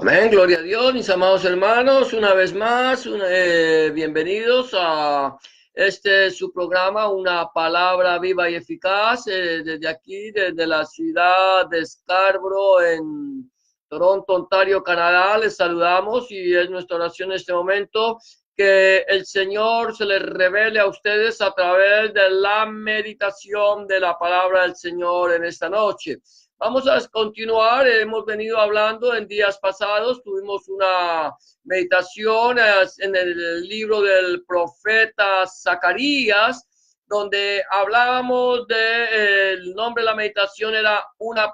Amén, gloria a Dios, mis amados hermanos, una vez más, bienvenidos a su programa, Una Palabra Viva y Eficaz, desde aquí, desde la ciudad de Scarborough, en Toronto, Ontario, Canadá. Les saludamos y es nuestra oración en este momento que el Señor se les revele a ustedes a través de la meditación de la palabra del Señor en esta noche. Vamos a continuar, hemos venido hablando en días pasados, tuvimos una meditación en el libro del profeta Zacarías, donde hablábamos el nombre de la meditación era una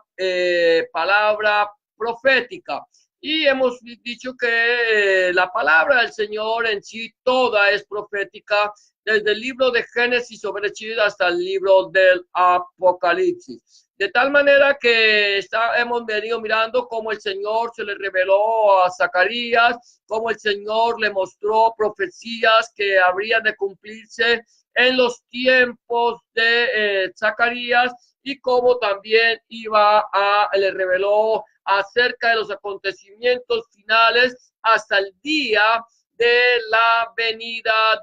palabra profética. Y hemos dicho que la palabra del Señor en sí toda es profética, desde el libro de Génesis sobre Chile hasta el libro del Apocalipsis. De tal manera que hemos venido mirando cómo el Señor se le reveló a Zacarías, cómo el Señor le mostró profecías que habrían de cumplirse en los tiempos de Zacarías, y cómo también le reveló acerca de los acontecimientos finales hasta el día de la venida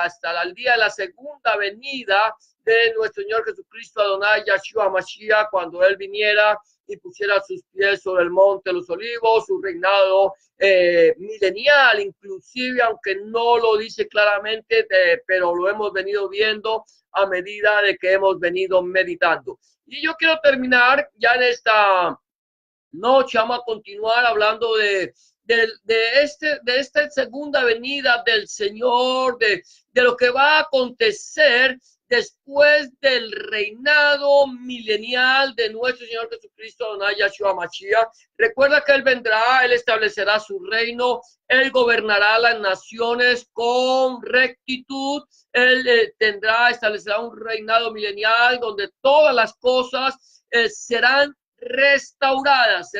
hasta el día de la segunda venida de nuestro Señor Jesucristo, Adonai Yahshua Mashiach, cuando Él viniera y pusiera sus pies sobre el monte de los olivos, su reinado milenial, inclusive, aunque no lo dice claramente, pero lo hemos venido viendo a medida de que hemos venido meditando. Y yo quiero terminar ya en esta noche, vamos a continuar hablando de esta segunda venida del Señor, de lo que va a acontecer después del reinado milenial de nuestro Señor Jesucristo, Adonai Yahshua Mashiach. Recuerda que Él vendrá, Él establecerá su reino, Él gobernará las naciones con rectitud, Él establecerá un reinado milenial donde todas las cosas serán restauradas,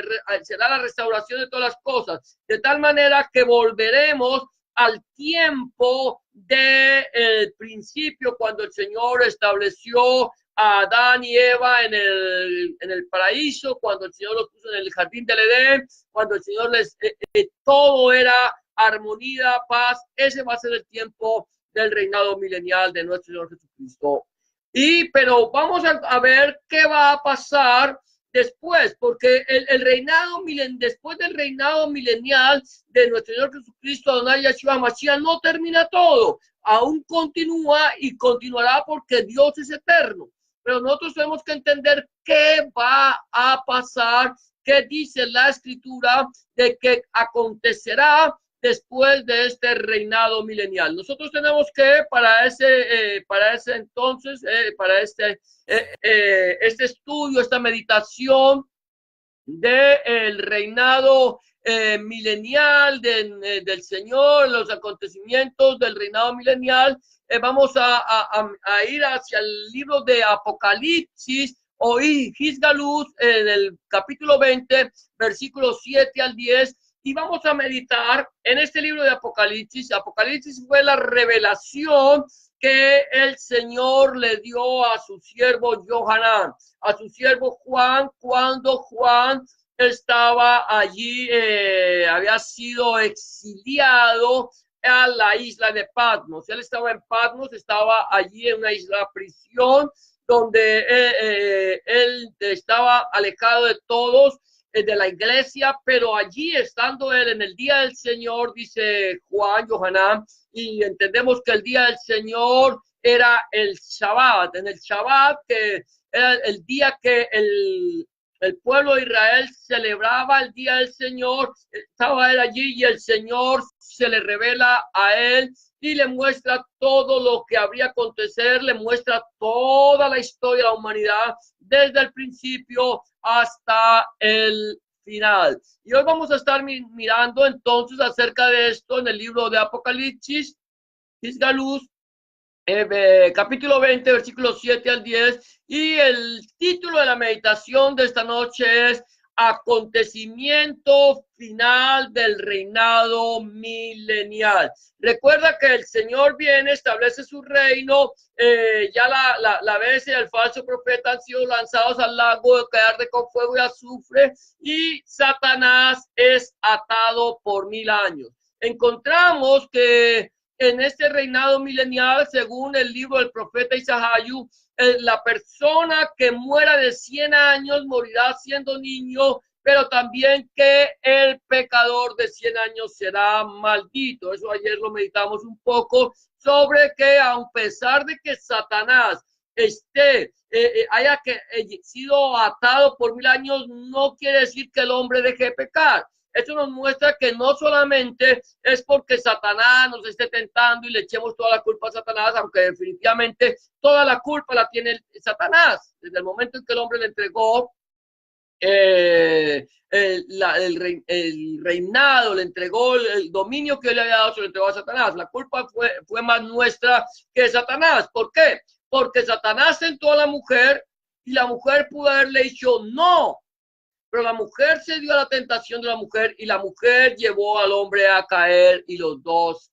será la restauración de todas las cosas, de tal manera que volveremos al tiempo del principio, cuando el Señor estableció a Adán y Eva en el paraíso, cuando el Señor los puso en el jardín del Edén, cuando el Señor todo era armonía, paz. Ese va a ser el tiempo del reinado milenial de nuestro Señor Jesucristo. Pero vamos a ver qué va a pasar después, porque después del reinado milenial de nuestro Señor Jesucristo, Adonai Yahshua Mashiach, no termina todo, aún continúa y continuará porque Dios es eterno. Pero nosotros tenemos que entender qué va a pasar, qué dice la Escritura de que acontecerá después de este reinado milenial. Nosotros tenemos que para ese entonces, para este estudio, esta meditación del reinado milenial del Señor, los acontecimientos del reinado milenial, vamos a ir hacia el libro de Apocalipsis o Hisgaluz, del capítulo 20, versículos 7 al 10, y vamos a meditar en este libro de Apocalipsis. Apocalipsis fue la revelación que el Señor le dio a su siervo Johanán, a su siervo Juan, cuando Juan estaba allí, había sido exiliado a la isla de Patmos. Él estaba en Patmos, estaba allí en una isla prisión, donde él estaba alejado de todos, de la iglesia, pero allí estando él en el día del Señor, dice Juan, Johanán, y entendemos que el día del Señor era el Shabbat, en el Shabbat, que era el día que el pueblo de Israel celebraba el día del Señor. Estaba él allí y el Señor se le revela a él y le muestra todo lo que habría acontecer, le muestra toda la historia de la humanidad desde el principio hasta el final. Y hoy vamos a estar mirando entonces acerca de esto en el libro de Apocalipsis, Hisgaluz, capítulo 20, versículos 7 al 10, y el título de la meditación de esta noche es acontecimiento final del reinado milenial. Recuerda que el Señor viene, establece su reino, ya la bestia y el falso profeta han sido lanzados al lago que arde con fuego y azufre, y Satanás es atado por 1000 años. Encontramos que en este reinado milenial, según el libro del profeta Isaías, la persona que muera de 100 años morirá siendo niño, pero también que el pecador de 100 años será maldito. Eso ayer lo meditamos un poco, sobre que a pesar de que Satanás haya sido atado por 1000 años, no quiere decir que el hombre deje de pecar. Esto nos muestra que no solamente es porque Satanás nos esté tentando y le echemos toda la culpa a Satanás, aunque definitivamente toda la culpa la tiene Satanás. Desde el momento en que el hombre le entregó el reinado, le entregó el dominio que le había dado, se lo entregó a Satanás. La culpa fue más nuestra que de Satanás. ¿Por qué? Porque Satanás tentó a la mujer y la mujer pudo haberle dicho no. Pero la mujer se dio a la tentación de la mujer y la mujer llevó al hombre a caer y los dos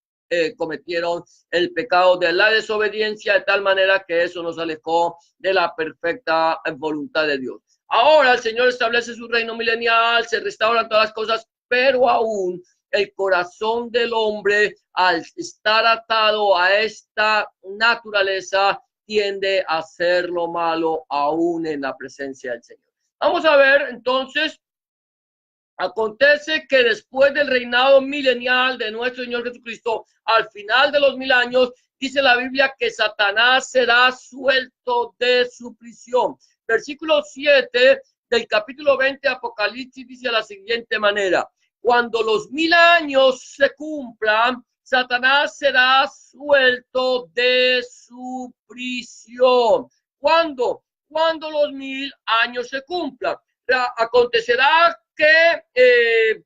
cometieron el pecado de la desobediencia, de tal manera que eso nos alejó de la perfecta voluntad de Dios. Ahora el Señor establece su reino milenial, se restauran todas las cosas, pero aún el corazón del hombre, al estar atado a esta naturaleza, tiende a hacer lo malo aún en la presencia del Señor. Vamos a ver, entonces, acontece que después del reinado milenial de nuestro Señor Jesucristo, al final de los 1000 años, dice la Biblia que Satanás será suelto de su prisión. Versículo 7 del capítulo 20 de Apocalipsis dice de la siguiente manera: cuando los 1000 años se cumplan, Satanás será suelto de su prisión. ¿Cuándo? Cuando los 1000 años se cumplan. Acontecerá que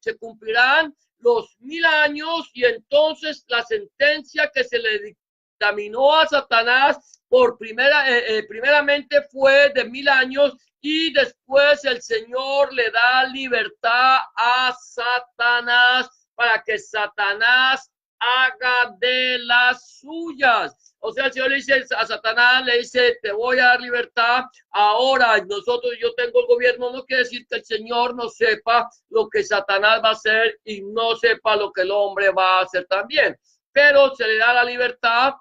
se cumplirán los 1000 años y entonces la sentencia que se le dictaminó a Satanás primeramente fue de 1000 años, y después el Señor le da libertad a Satanás para que Satanás haga de las suyas. O sea, el Señor le dice a Satanás, le dice, te voy a dar libertad. Ahora yo tengo el gobierno. No quiere decir que el Señor no sepa lo que Satanás va a hacer y no sepa lo que el hombre va a hacer también. Pero se le da la libertad.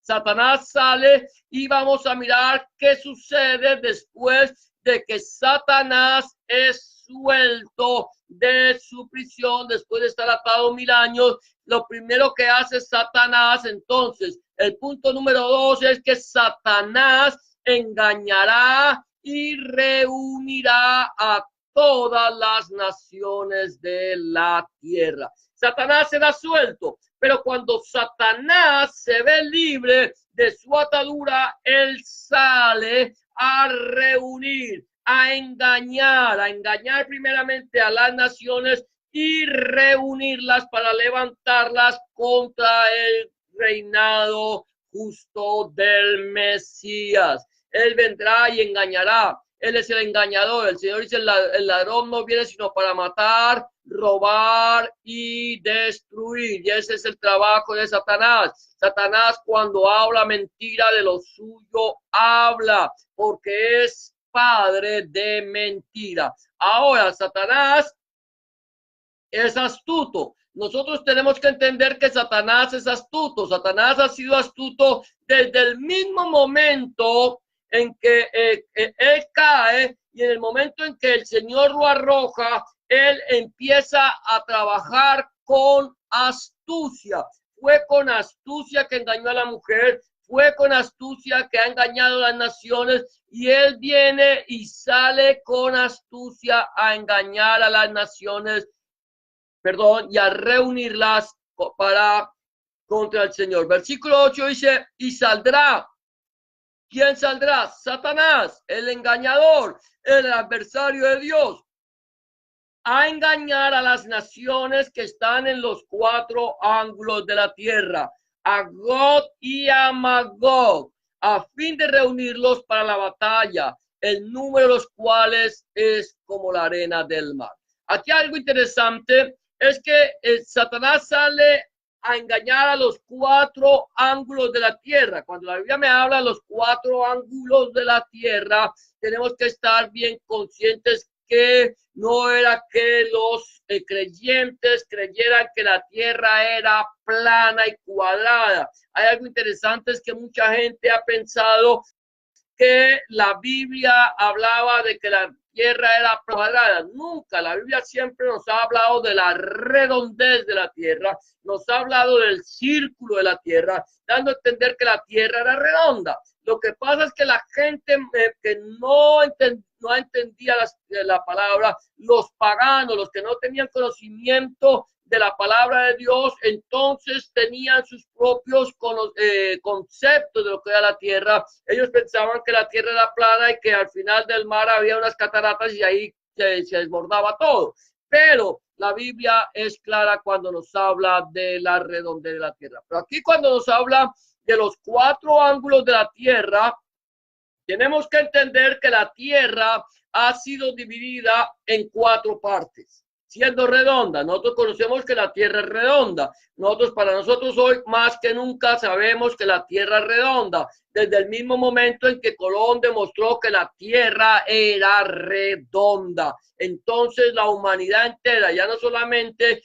Satanás sale y vamos a mirar qué sucede después de que Satanás es suelto de su prisión, después de estar atado 1000 años. Lo primero que hace Satanás, entonces, el punto número 2 es que Satanás engañará y reunirá a todas las naciones de la tierra. Satanás será suelto, pero cuando Satanás se ve libre de su atadura, él sale a reunir, a engañar primeramente a las naciones y reunirlas para levantarlas contra el reinado justo del Mesías. Él vendrá y engañará. Él es el engañador. El Señor dice, el ladrón no viene sino para matar, robar y destruir. Y ese es el trabajo de Satanás. Satanás, cuando habla mentira de lo suyo, habla porque es padre de mentira. Ahora, Satanás es astuto. Nosotros tenemos que entender que Satanás es astuto. Satanás ha sido astuto desde el mismo momento en que él cae, y en el momento en que el Señor lo arroja, él empieza a trabajar con astucia. Fue con astucia que engañó a la mujer, fue con astucia que ha engañado a las naciones, y él viene y sale con astucia a engañar a las naciones, y a reunirlas contra el Señor. Versículo 8 dice, y saldrá. ¿Quién saldrá? Satanás, el engañador, el adversario de Dios, a engañar a las naciones que están en los 4 ángulos de la tierra, a Gog y a Magog, a fin de reunirlos para la batalla. el número de los cuales es como la arena del mar. Aquí algo interesante es que Satanás sale a engañar a los 4 ángulos de la tierra. Cuando la Biblia me habla de los 4 ángulos de la tierra, tenemos que estar bien conscientes que no era que los creyentes creyeran que la tierra era plana y cuadrada. Hay algo interesante, es que mucha gente ha pensado que la Biblia hablaba de que la tierra era cuadrada. Nunca, la Biblia siempre nos ha hablado de la redondez de la tierra, nos ha hablado del círculo de la tierra, dando a entender que la tierra era redonda. Lo que pasa es que la gente que no entendía la palabra, los paganos, los que no tenían conocimiento de la palabra de Dios, entonces tenían sus propios conceptos de lo que era la tierra. Ellos pensaban que la tierra era plana y que al final del mar había unas cataratas y ahí se desbordaba todo. Pero la Biblia es clara cuando nos habla de la redondez de la tierra. Pero aquí cuando nos habla de los 4 ángulos de la tierra, tenemos que entender que la tierra ha sido dividida en 4 partes, siendo redonda. Nosotros conocemos que la tierra es redonda. Para nosotros hoy más que nunca sabemos que la tierra es redonda. Desde el mismo momento en que Colón demostró que la tierra era redonda. Entonces la humanidad entera, ya no solamente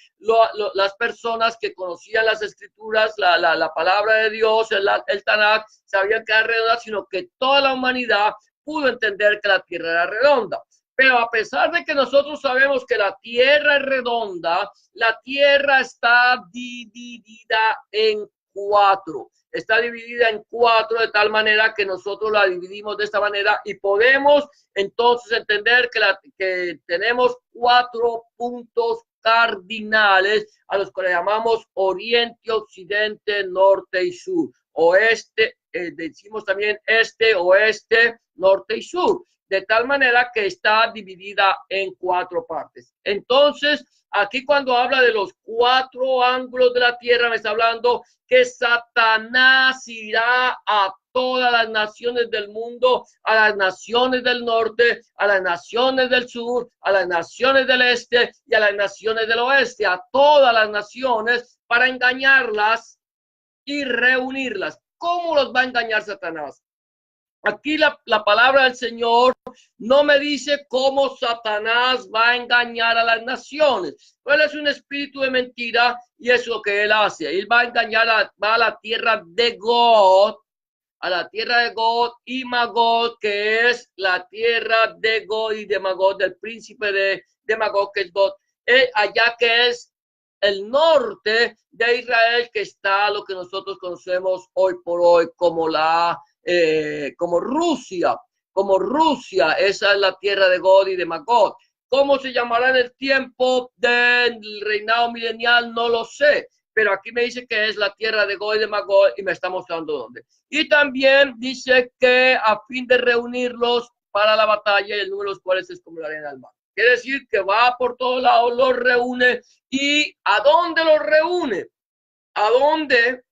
las personas que conocían las escrituras, la palabra de Dios, el Tanakh, sabían que era redonda, sino que toda la humanidad pudo entender que la tierra era redonda. Pero a pesar de que nosotros sabemos que la tierra es redonda, la tierra está dividida en 4. Está dividida en 4 de tal manera que nosotros la dividimos de esta manera y podemos entonces entender que tenemos 4 puntos cardinales a los que le llamamos oriente, occidente, norte y sur. Oeste, decimos también este, oeste, norte y sur. De tal manera que está dividida en 4 partes. Entonces, aquí cuando habla de los 4 ángulos de la tierra, me está hablando que Satanás irá a todas las naciones del mundo, a las naciones del norte, a las naciones del sur, a las naciones del este y a las naciones del oeste, a todas las naciones para engañarlas y reunirlas. ¿Cómo los va a engañar Satanás? Aquí la palabra del Señor no me dice cómo Satanás va a engañar a las naciones. Él es un espíritu de mentira y es lo que él hace. Él va a engañar, va a la tierra de God, y Magog, que es la tierra de God y de Magog, del príncipe de Magog, que es God. Allá que es el norte de Israel, que está lo que nosotros conocemos hoy por hoy como como Rusia, esa es la tierra de God y de Magog. ¿Cómo se llamará en el tiempo del reinado milenial? No lo sé, pero aquí me dice que es la tierra de God y de Magog y me está mostrando dónde. Y también dice que a fin de reunirlos para la batalla, y el número de los cuales es como la arena del mar. Quiere decir que va por todos lados, los reúne. ¿Y a dónde los reúne? ¿A dónde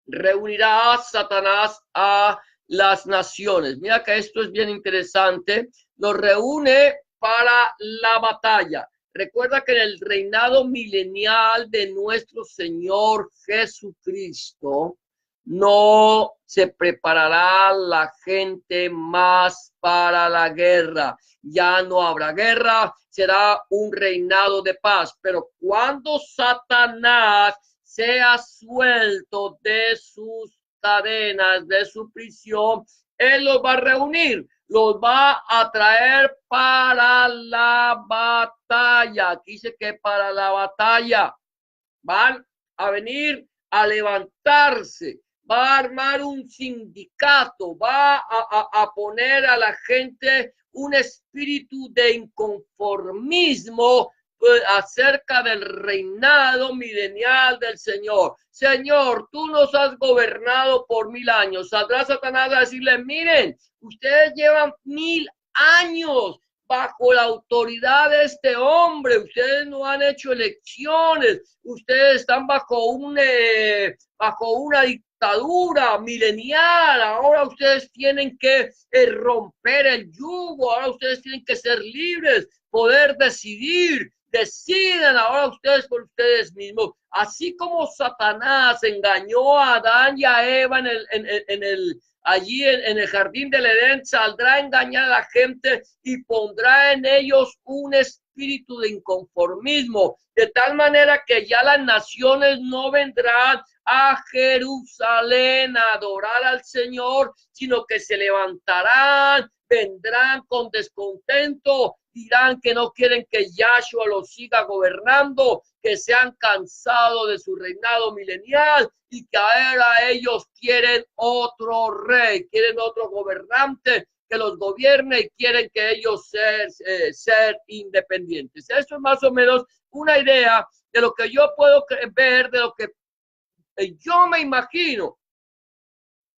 reunirá Satanás a las naciones? Mira que esto es bien interesante. Los reúne para la batalla. Recuerda que en el reinado milenial de nuestro Señor Jesucristo no se preparará la gente más para la guerra. Ya no habrá guerra, será un reinado de paz. Pero cuando Satanás sea suelto de sus cadenas, de su prisión, él los va a reunir, los va a traer para la batalla. Aquí dice que para la batalla van a venir a levantarse, va a armar un sindicato, va a poner a la gente un espíritu de inconformismo acerca del reinado milenial del Señor. Señor, tú nos has gobernado por 1000 años. Saldrá Satanás a decirle, miren, ustedes llevan 1000 años bajo la autoridad de este hombre. Ustedes no han hecho elecciones. Ustedes están bajo una atadura milenial. Ahora ustedes tienen que romper el yugo. Ahora ustedes tienen que ser libres, poder decidir. Decidan ahora ustedes por ustedes mismos. Así como Satanás engañó a Adán y a Eva allí en el jardín del Edén, saldrá a engañar a la gente y pondrá en ellos un espíritu de inconformismo, de tal manera que ya las naciones no vendrán a Jerusalén a adorar al Señor, sino que se levantarán, vendrán con descontento, dirán que no quieren que Yahshua los siga gobernando, que se han cansado de su reinado milenial y que ahora ellos quieren otro rey, quieren otro gobernante que los gobierne y quieren que ellos ser independientes. Eso es más o menos una idea de lo que yo puedo ver, de lo que yo me imagino.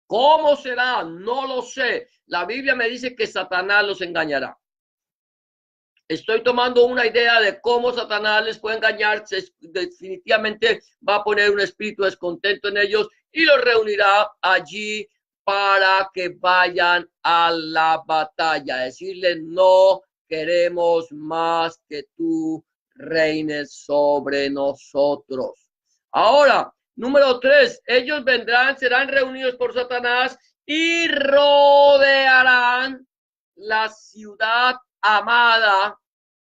¿Cómo será? No lo sé. La Biblia me dice que Satanás los engañará. Estoy tomando una idea de cómo Satanás les puede engañar. Definitivamente va a poner un espíritu descontento en ellos y los reunirá allí para que vayan a la batalla. Decirle, no queremos más que tú reines sobre nosotros. Ahora, número 3, ellos vendrán, serán reunidos por Satanás y rodearán la ciudad amada,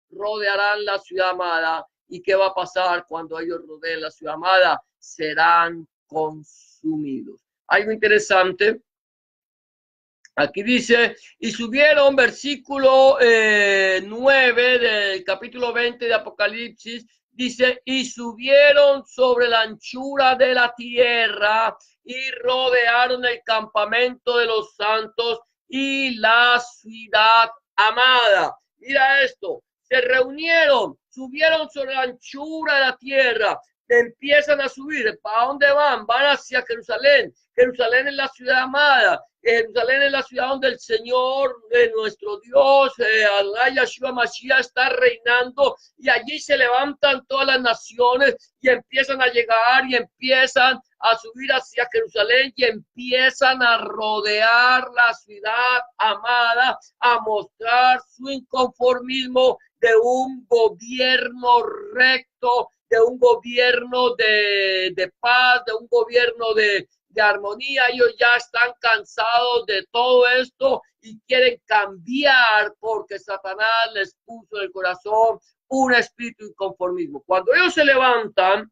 rodearán la ciudad amada. ¿Y qué va a pasar cuando ellos rodeen la ciudad amada? Serán consumidos. Algo interesante. Aquí dice, y subieron, versículo 9 del capítulo 20 de Apocalipsis, dice, y subieron sobre la anchura de la tierra y rodearon el campamento de los santos y la ciudad amada. Mira esto, se reunieron, subieron sobre la anchura de la tierra, empiezan a subir. ¿Para dónde van? Van hacia Jerusalén. Jerusalén es la ciudad amada. Jerusalén es la ciudad donde el Señor, nuestro Dios, Allah Yahshua Mashiach está reinando, y allí se levantan todas las naciones y empiezan a llegar y empiezan a subir hacia Jerusalén y empiezan a rodear la ciudad amada, a mostrar su inconformismo de un gobierno recto, de un gobierno de paz, de un gobierno de armonía. Ellos ya están cansados de todo esto y quieren cambiar porque Satanás les puso en el corazón un espíritu de inconformismo. Cuando ellos se levantan,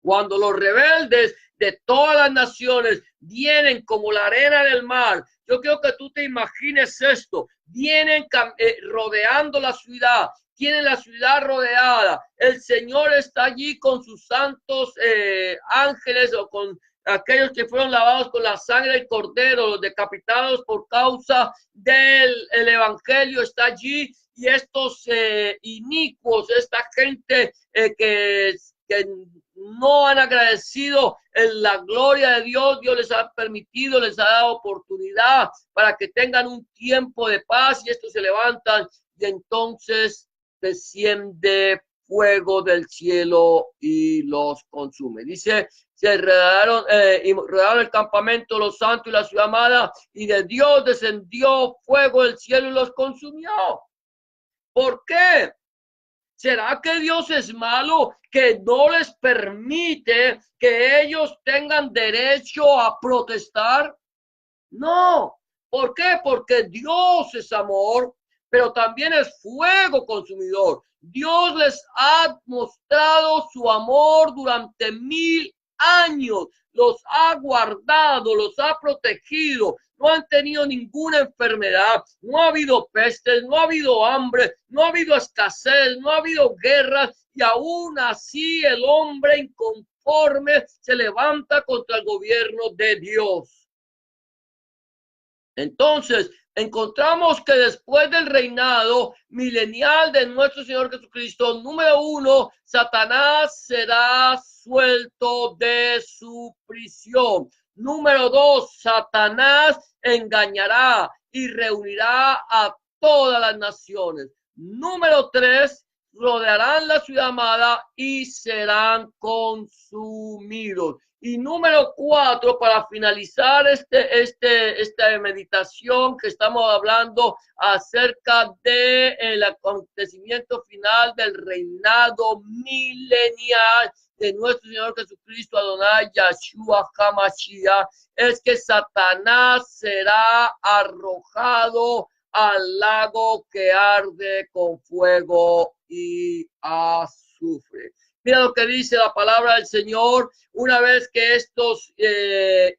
cuando los rebeldes de todas las naciones vienen como la arena del mar, yo quiero que tú te imagines esto, vienen rodeando la ciudad, tienen la ciudad rodeada, el Señor está allí con sus santos ángeles o con aquellos que fueron lavados con la sangre del Cordero, los decapitados por causa del evangelio, está allí, y estos inicuos, esta gente que no han agradecido en la gloria de Dios, Dios les ha permitido, les ha dado oportunidad para que tengan un tiempo de paz, y estos se levantan y entonces desciende fuego del cielo y los consume. Dice, se rodearon el campamento, los santos y la ciudad amada, y de Dios descendió fuego del cielo y los consumió. ¿Por qué? ¿Será que Dios es malo, que no les permite que ellos tengan derecho a protestar? No. ¿Por qué? Porque Dios es amor, pero también es fuego consumidor. Dios les ha mostrado su amor durante 1000 años. Los ha guardado, los ha protegido. No han tenido ninguna enfermedad, no ha habido pestes, no ha habido hambre, no ha habido escasez, no ha habido guerras, y aún así el hombre inconforme se levanta contra el gobierno de Dios. Entonces, encontramos que después del reinado milenial de nuestro Señor Jesucristo, número 1, Satanás será suelto de su prisión. Número 2, Satanás engañará y reunirá a todas las naciones. Número 3, rodearán la ciudad amada y serán consumidos. Y número 4, para finalizar esta meditación que estamos hablando acerca del acontecimiento final del reinado milenial de nuestro Señor Jesucristo, Adonai Yahshua HaMashiach, es que Satanás será arrojado al lago que arde con fuego y azufre. Mira lo que dice la palabra del Señor. Una vez que estos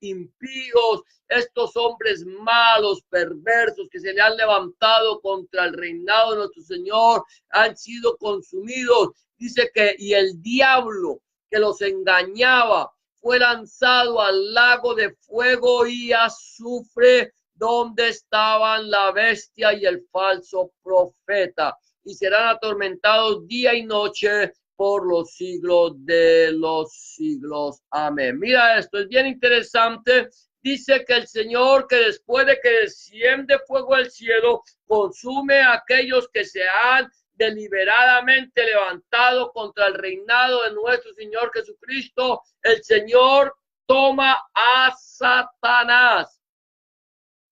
impíos, estos hombres malos, perversos, que se le han levantado contra el reinado de nuestro Señor, han sido consumidos, dice que, y el diablo que los engañaba fue lanzado al lago de fuego y azufre, donde estaban la bestia y el falso profeta, y serán atormentados día y noche por los siglos de los siglos. Amén. Mira esto, es bien interesante. Dice que el Señor, que después de que desciende fuego del cielo, consume a aquellos que se han deliberadamente levantado contra el reinado de nuestro Señor Jesucristo. El Señor toma a Satanás,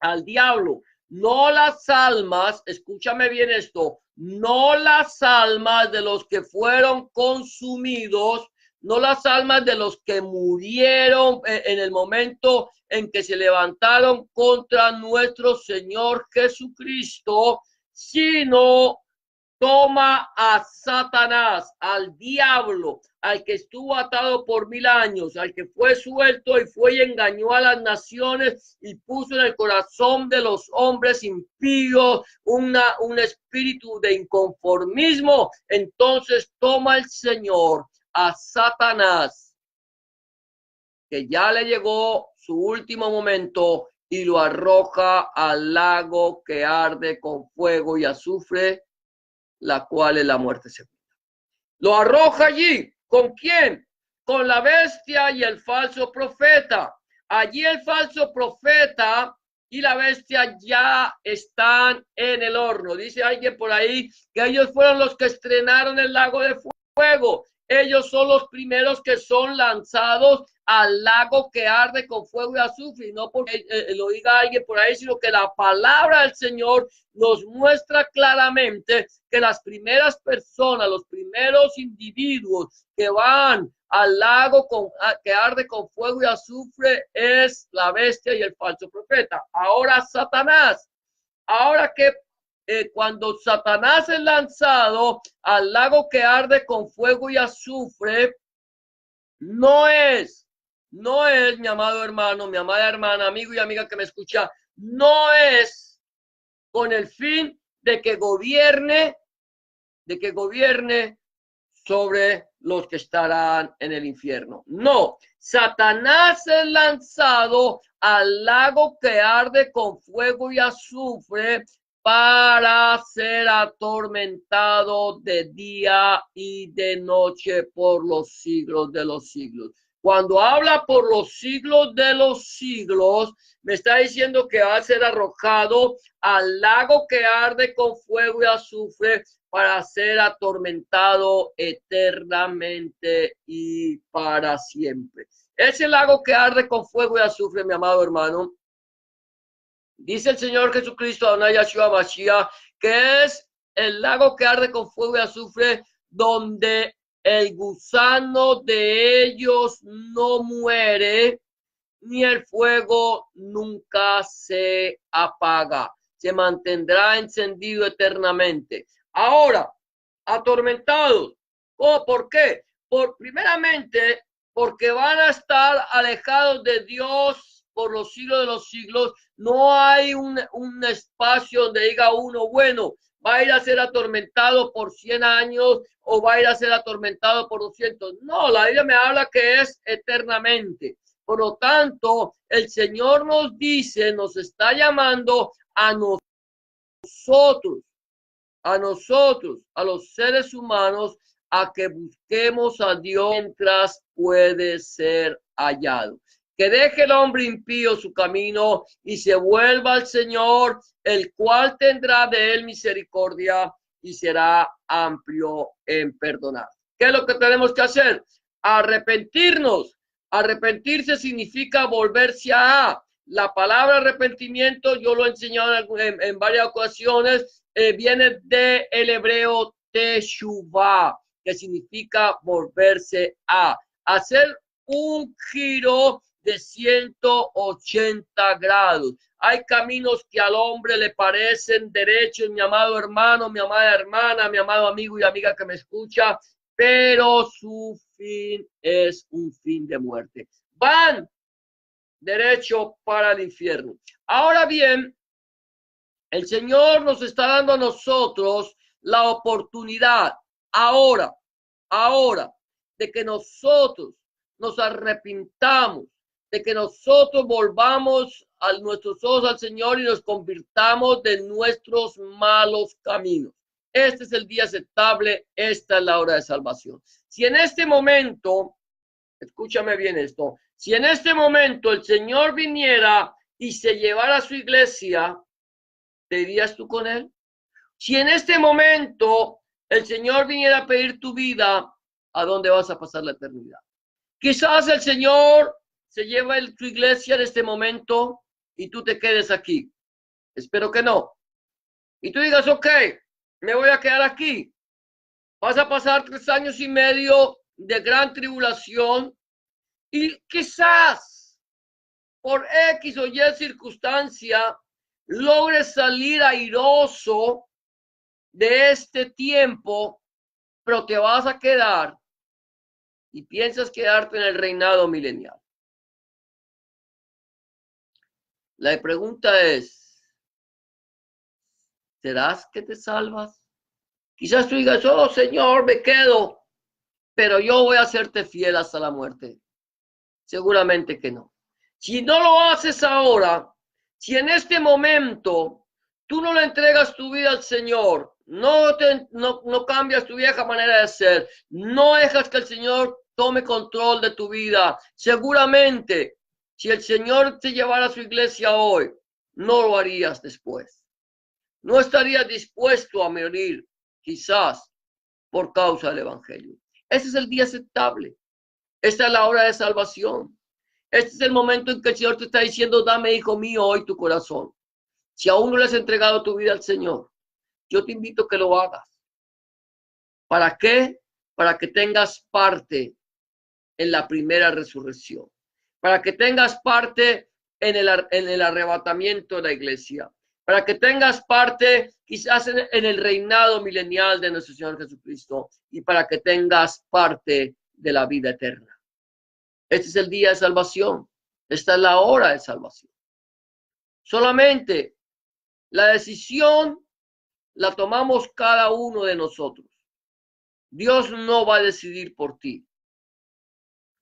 al diablo, no las almas, escúchame bien esto, no las almas de los que fueron consumidos, no las almas de los que murieron en el momento en que se levantaron contra nuestro Señor Jesucristo, sino toma a Satanás, al diablo, al que estuvo atado por 1000 años, al que fue suelto y fue y engañó a las naciones y puso en el corazón de los hombres impíos un espíritu de inconformismo. Entonces toma el Señor a Satanás, que ya le llegó su último momento, y lo arroja al lago que arde con fuego y azufre, la cual es la muerte segunda. Lo arroja allí. ¿Con quién? Con la bestia y el falso profeta. Allí el falso profeta y la bestia ya están en el horno. Dice alguien por ahí que ellos fueron los que estrenaron el lago de fuego. Ellos son los primeros que son lanzados al lago que arde con fuego y azufre, y no porque lo diga alguien por ahí, sino que la palabra del Señor nos muestra claramente que las primeras personas, los primeros individuos que van al lago que arde con fuego y azufre es la bestia y el falso profeta. Ahora Satanás, ahora que cuando Satanás es lanzado al lago que arde con fuego y azufre, no es, mi amado hermano, mi amada hermana, amigo y amiga que me escucha, no es con el fin de que gobierne sobre los que estarán en el infierno. No, Satanás es lanzado al lago que arde con fuego y azufre para ser atormentado de día y de noche por los siglos de los siglos. Cuando habla por los siglos de los siglos, me está diciendo que va a ser arrojado al lago que arde con fuego y azufre para ser atormentado eternamente y para siempre. Ese lago que arde con fuego y azufre, mi amado hermano, dice el Señor Jesucristo, Adonai Yahshua Mashiach, que es el lago que arde con fuego y azufre, donde el gusano de ellos no muere, ni el fuego nunca se apaga. Se mantendrá encendido eternamente. Ahora, atormentados. ¿Oh, por qué? Primeramente, porque van a estar alejados de Dios por los siglos de los siglos. No hay un espacio donde diga uno, bueno, va a ir a ser atormentado por 100 años o va a ir a ser atormentado por 200. No, la Biblia me habla que es eternamente. Por lo tanto, el Señor nos dice, nos está llamando a nosotros, a los seres humanos, a que busquemos a Dios mientras puede ser hallado. Que deje el hombre impío su camino y se vuelva al Señor, el cual tendrá de él misericordia y será amplio en perdonar. ¿Qué es lo que tenemos que hacer? Arrepentirnos. Arrepentirse significa volverse a. La palabra arrepentimiento, yo lo he enseñado en varias ocasiones, viene del hebreo teshuvah, que significa volverse a. Hacer un giro de 180 grados. Hay caminos que al hombre le parecen derechos, mi amado hermano, mi amada hermana, mi amado amigo y amiga que me escucha, pero su fin es un fin de muerte. Van derecho para el infierno. Ahora bien, el Señor nos está dando a nosotros la oportunidad ahora, de que nosotros nos arrepintamos, de que nosotros volvamos a nuestros ojos al Señor y nos convirtamos de nuestros malos caminos. Este es el día aceptable, esta es la hora de salvación. Si en este momento, escúchame bien esto, si en este momento el Señor viniera y se llevara a su iglesia, ¿te irías tú con él? Si en este momento el Señor viniera a pedir tu vida, ¿a dónde vas a pasar la eternidad? Quizás el Señor se lleva a tu iglesia en este momento y tú te quedes aquí. Espero que no. Y tú digas, ok, me voy a quedar aquí. Vas a pasar 3 años y medio de gran tribulación y quizás por X o Y circunstancia logres salir airoso de este tiempo, pero te vas a quedar y piensas quedarte en el reinado milenial. La pregunta es, ¿serás que te salvas? Quizás tú digas, oh Señor, me quedo, pero yo voy a serte fiel hasta la muerte. Seguramente que no. Si no lo haces ahora, si en este momento tú no le entregas tu vida al Señor, no cambias tu vieja manera de ser, no dejas que el Señor tome control de tu vida, seguramente si el Señor te llevara a su iglesia hoy, no lo harías después. No estarías dispuesto a morir, quizás, por causa del Evangelio. Ese es el día aceptable. Esta es la hora de salvación. Este es el momento en que el Señor te está diciendo, dame, hijo mío, hoy tu corazón. Si aún no le has entregado tu vida al Señor, yo te invito a que lo hagas. ¿Para qué? Para que tengas parte en la primera resurrección. Para que tengas parte en el arrebatamiento de la iglesia. Para que tengas parte quizás en el reinado milenial de nuestro Señor Jesucristo. Y para que tengas parte de la vida eterna. Este es el día de salvación. Esta es la hora de salvación. Solamente la decisión la tomamos cada uno de nosotros. Dios no va a decidir por ti.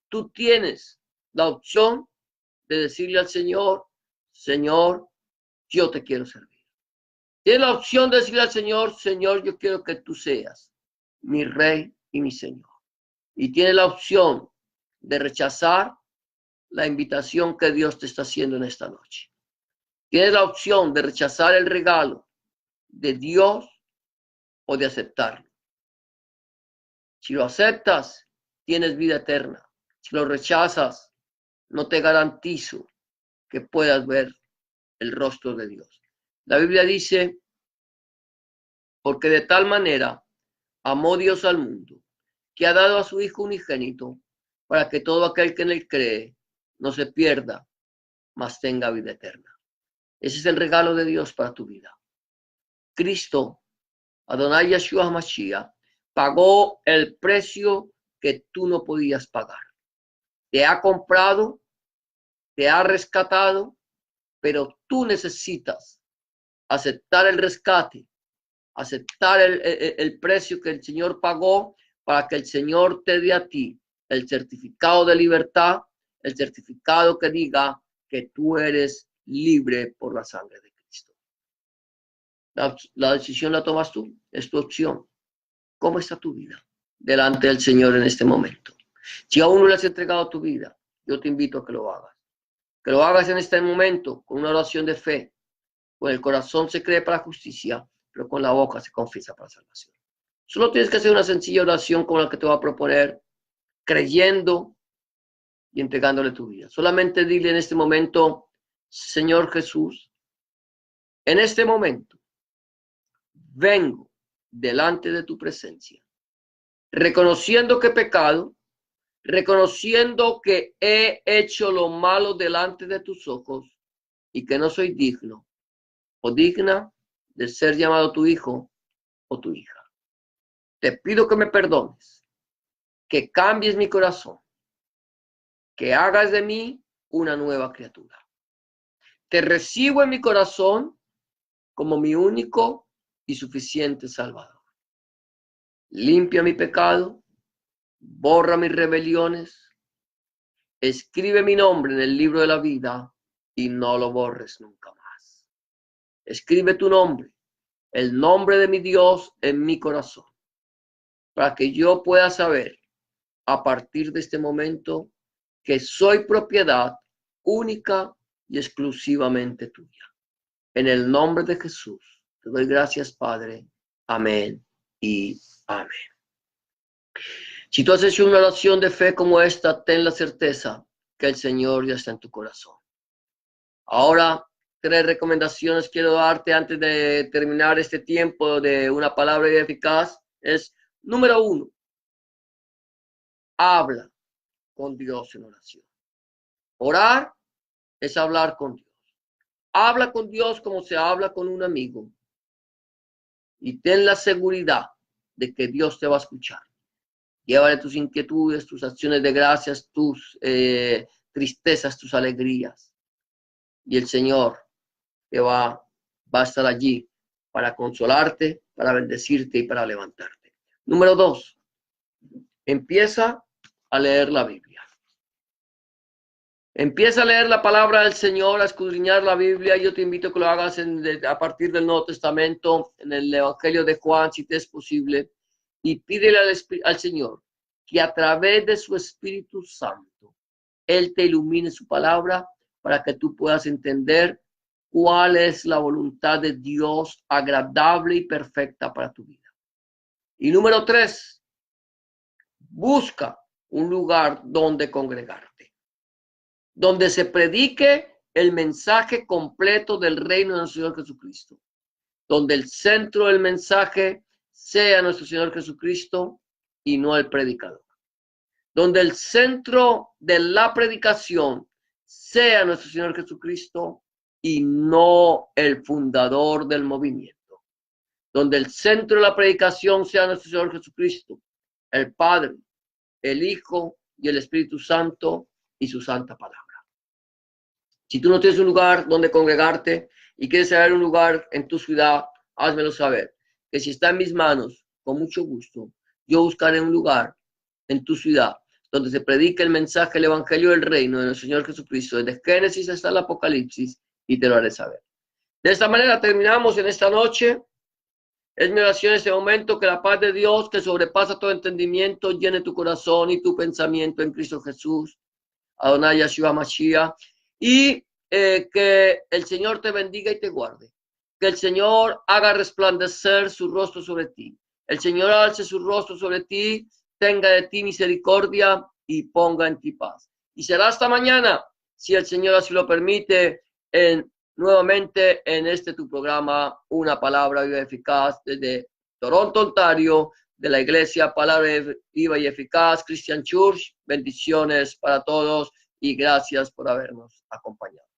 Tú tienes la opción de decirle al Señor, Señor, yo te quiero servir. Tienes la opción de decirle al Señor, Señor, yo quiero que tú seas mi Rey y mi Señor. Y tienes la opción de rechazar la invitación que Dios te está haciendo en esta noche. Tienes la opción de rechazar el regalo de Dios o de aceptarlo. Si lo aceptas, tienes vida eterna. Si lo rechazas, no te garantizo que puedas ver el rostro de Dios. La Biblia dice, porque de tal manera amó Dios al mundo, que ha dado a su Hijo unigénito, para que todo aquel que en él cree no se pierda, mas tenga vida eterna. Ese es el regalo de Dios para tu vida. Cristo, Adonai Yeshua Mashiach, pagó el precio que tú no podías pagar. Te ha comprado, te ha rescatado, pero tú necesitas aceptar el rescate, aceptar el precio que el Señor pagó para que el Señor te dé a ti el certificado de libertad, el certificado que diga que tú eres libre por la sangre de Cristo. La decisión la tomas tú, es tu opción. ¿Cómo está tu vida delante del Señor en este momento? Si aún no le has entregado tu vida, yo te invito a que lo hagas. Que lo hagas en este momento con una oración de fe. Con el corazón se cree para justicia, pero con la boca se confiesa para salvación. Solo tienes que hacer una sencilla oración como la que te voy a proponer, creyendo y entregándole tu vida. Solamente dile en este momento, Señor Jesús, en este momento vengo delante de tu presencia, reconociendo que he pecado, reconociendo que he hecho lo malo delante de tus ojos y que no soy digno o digna de ser llamado tu hijo o tu hija. Te pido que me perdones, que cambies mi corazón, que hagas de mí una nueva criatura. Te recibo en mi corazón como mi único y suficiente Salvador. Limpia mi pecado, borra mis rebeliones, escribe mi nombre en el libro de la vida y no lo borres nunca más. Escribe tu nombre, el nombre de mi Dios en mi corazón, para que yo pueda saber a partir de este momento que soy propiedad única y exclusivamente tuya. En el nombre de Jesús, te doy gracias, Padre. Amén y amén. Si tú has hecho una oración de fe como esta, ten la certeza que el Señor ya está en tu corazón. Ahora, 3 recomendaciones quiero darte antes de terminar este tiempo de una palabra eficaz. Es, número 1, habla con Dios en oración. Orar es hablar con Dios. Habla con Dios como se habla con un amigo. Y ten la seguridad de que Dios te va a escuchar. Llévale tus inquietudes, tus acciones de gracias, tus tristezas, tus alegrías. Y el Señor te va a estar allí para consolarte, para bendecirte y para levantarte. Número 2, empieza a leer la Biblia. Empieza a leer la palabra del Señor, a escudriñar la Biblia. Yo te invito a que lo hagas a partir del Nuevo Testamento, en el Evangelio de Juan, si te es posible. Y pídele al Señor que a través de su Espíritu Santo, Él te ilumine su palabra para que tú puedas entender cuál es la voluntad de Dios agradable y perfecta para tu vida. Y número 3, busca un lugar donde congregarte, donde se predique el mensaje completo del reino de nuestro Señor Jesucristo, donde el centro del mensaje sea nuestro Señor Jesucristo y no el predicador, donde el centro de la predicación sea nuestro Señor Jesucristo y no el fundador del movimiento, donde el centro de la predicación sea nuestro Señor Jesucristo, el Padre, el Hijo y el Espíritu Santo y su santa palabra. Si tú no tienes un lugar donde congregarte y quieres saber un lugar en tu ciudad, házmelo saber, que si está en mis manos, con mucho gusto, yo buscaré un lugar en tu ciudad donde se predique el mensaje, el evangelio del reino de nuestro Señor Jesucristo, desde Génesis hasta el Apocalipsis, y te lo haré saber. De esta manera terminamos en esta noche. Es mi oración en este momento que la paz de Dios, que sobrepasa todo entendimiento, llene tu corazón y tu pensamiento en Cristo Jesús, Adonai Yeshua Mashiach, y que el Señor te bendiga y te guarde. Que el Señor haga resplandecer su rostro sobre ti. El Señor alce su rostro sobre ti, tenga de ti misericordia y ponga en ti paz. Y será hasta mañana, si el Señor así lo permite, nuevamente en este tu programa, Una Palabra Viva y Eficaz, desde Toronto, Ontario, de la Iglesia Palabra Viva y Eficaz Christian Church. Bendiciones para todos y gracias por habernos acompañado.